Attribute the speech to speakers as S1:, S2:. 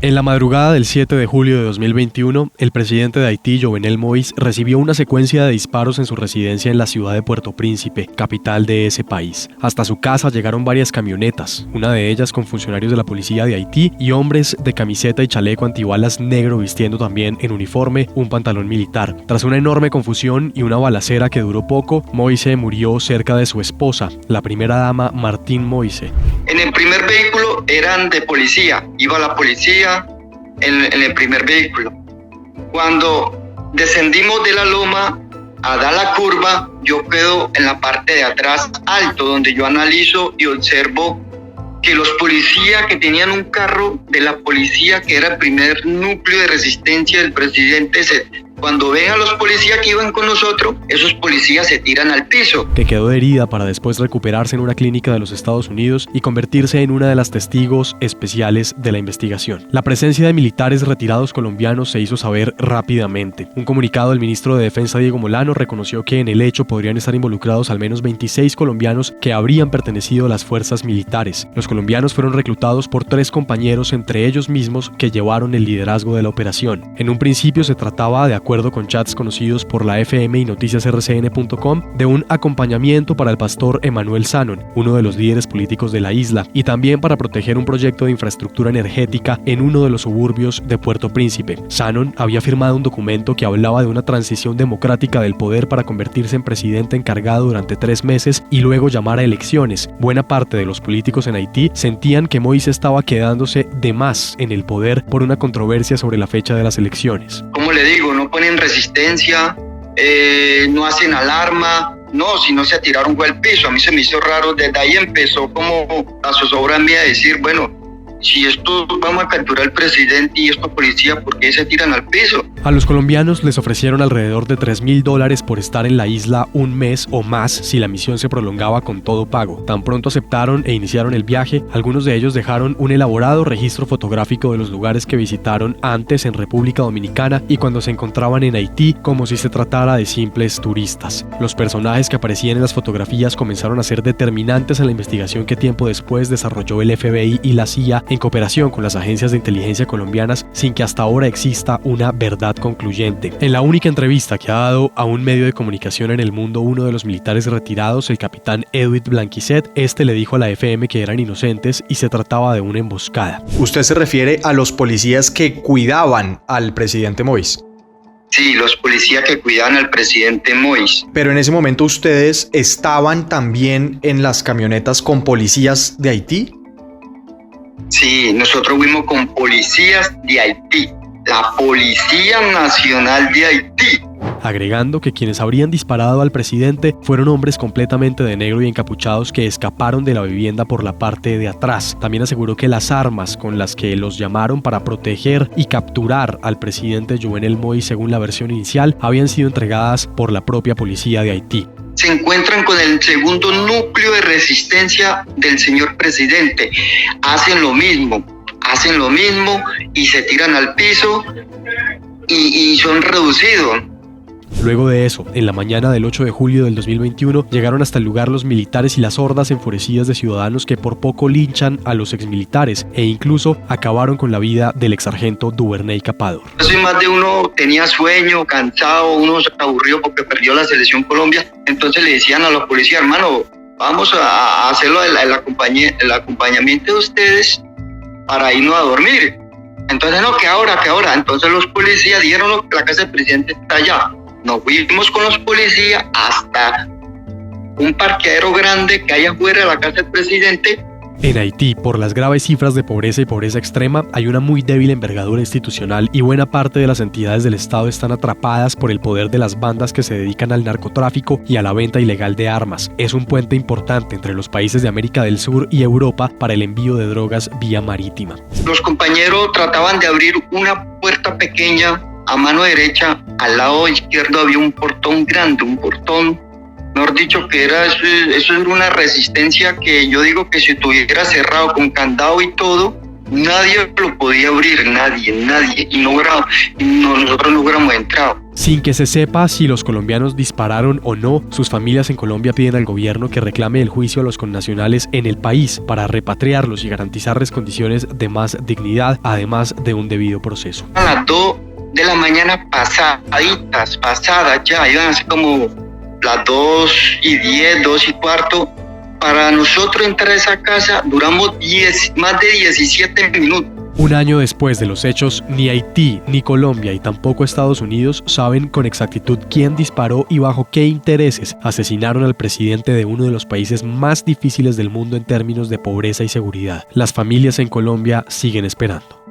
S1: En la madrugada del 7 de julio de 2021, el presidente de Haití, Jovenel Moïse, recibió una secuencia de disparos en su residencia en la ciudad de Puerto Príncipe, capital de ese país. Hasta su casa llegaron varias camionetas, una de ellas con funcionarios de la policía de Haití y hombres de camiseta y chaleco antibalas negro vistiendo también en uniforme un pantalón militar. Tras una enorme confusión y una balacera que duró poco, Moïse murió cerca de su esposa, la primera dama Martine Moïse.
S2: En el primer vehículo eran de policía, iba la policía en el primer vehículo. Cuando descendimos de la loma a dar la curva, yo quedo en la parte de atrás alto, donde yo analizo y observo que los policías que tenían un carro de la policía, que era el primer núcleo de resistencia del presidente, cuando ven a los policías que iban con nosotros, esos policías se tiran al piso.
S1: Que quedó herida para después recuperarse en una clínica de los Estados Unidos y convertirse en una de las testigos especiales de la investigación. La presencia de militares retirados colombianos se hizo saber rápidamente. Un comunicado del ministro de Defensa, Diego Molano, reconoció que en el hecho podrían estar involucrados al menos 26 colombinos que habrían pertenecido a las fuerzas militares. Los colombianos fueron reclutados por 3 compañeros entre ellos mismos que llevaron el liderazgo de la operación. En un principio se trataba, de acuerdo con chats conocidos por la FM y noticiasrcn.com, de un acompañamiento para el pastor Emmanuel Sanon, uno de los líderes políticos de la isla, y también para proteger un proyecto de infraestructura energética en uno de los suburbios de Puerto Príncipe. Sanon había firmado un documento que hablaba de una transición democrática del poder para convertirse en presidente encargado durante 3 meses y luego llamar a elecciones. Buena parte de los políticos en Haití sentían que Moïse estaba quedándose de más en el poder por una controversia sobre la fecha de las elecciones.
S2: ¿Cómo le digo? No ponen resistencia, no hacen alarma, no, si no se tiraron fue al piso. A mí se me hizo raro, desde ahí empezó como la zozobra mía de decir, bueno, si esto vamos a capturar al presidente y estos policías, ¿por qué se tiran al piso?
S1: A los colombianos les ofrecieron alrededor de $3,000 por estar en la isla un mes o más si la misión se prolongaba con todo pago. Tan pronto aceptaron e iniciaron el viaje, algunos de ellos dejaron un elaborado registro fotográfico de los lugares que visitaron antes en República Dominicana y cuando se encontraban en Haití, como si se tratara de simples turistas. Los personajes que aparecían en las fotografías comenzaron a ser determinantes en la investigación que tiempo después desarrolló el FBI y la CIA en cooperación con las agencias de inteligencia colombianas, sin que hasta ahora exista una verdad concluyente. En la única entrevista que ha dado a un medio de comunicación en el mundo uno de los militares retirados, el capitán Edwin Blanquisset, le dijo a la FM que eran inocentes y se trataba de una emboscada.
S3: ¿Usted se refiere a los policías que cuidaban al presidente Moïse?
S2: Sí, los policías que cuidaban al presidente Moïse.
S3: Pero en ese momento ustedes estaban también en las camionetas con policías de Haití.
S2: Sí, nosotros fuimos con policías de Haití, la Policía Nacional de Haití.
S1: Agregando que quienes habrían disparado al presidente fueron hombres completamente de negro y encapuchados que escaparon de la vivienda por la parte de atrás. También aseguró que las armas con las que los llamaron para proteger y capturar al presidente Jovenel Moïse, según la versión inicial, habían sido entregadas por la propia policía de Haití.
S2: Se encuentran con el segundo núcleo de resistencia del señor presidente. Hacen lo mismo y se tiran al piso y son reducidos.
S1: Luego de eso, en la mañana del 8 de julio del 2021, llegaron hasta el lugar los militares y las hordas enfurecidas de ciudadanos que por poco linchan a los exmilitares e incluso acabaron con la vida del exsargento Duvernay Capador.
S2: Más de uno tenía sueño, cansado, uno se aburrió porque perdió la selección Colombia. Entonces le decían a los policías, hermano, vamos a hacerlo el acompañamiento de ustedes para irnos a dormir. Entonces, no, que ahora. Entonces los policías dijeron, no, la casa del presidente está allá. Nos fuimos con los policías hasta un parqueadero grande que hay afuera de la casa del presidente.
S1: En Haití, por las graves cifras de pobreza y pobreza extrema, hay una muy débil envergadura institucional y buena parte de las entidades del Estado están atrapadas por el poder de las bandas que se dedican al narcotráfico y a la venta ilegal de armas. Es un puente importante entre los países de América del Sur y Europa para el envío de drogas vía marítima.
S2: Los compañeros trataban de abrir una puerta pequeña a mano derecha. Al lado izquierdo había un portón grande, mejor dicho, que eso era una resistencia que yo digo que si estuviera cerrado con candado y todo, Nadie lo podía abrir, nadie. Y nosotros no hubiéramos entrado.
S1: Sin que se sepa si los colombianos dispararon o no, sus familias en Colombia piden al gobierno que reclame el juicio a los connacionales en el país para repatriarlos y garantizarles condiciones de más dignidad, además de un debido proceso.
S2: A las 2 de la mañana pasadas ya, iban a ser como las 2:10, 2:15. Para nosotros entrar a esa casa duramos más de 17 minutos.
S1: Un año después de los hechos, ni Haití, ni Colombia y tampoco Estados Unidos saben con exactitud quién disparó y bajo qué intereses asesinaron al presidente de uno de los países más difíciles del mundo en términos de pobreza y seguridad. Las familias en Colombia siguen esperando.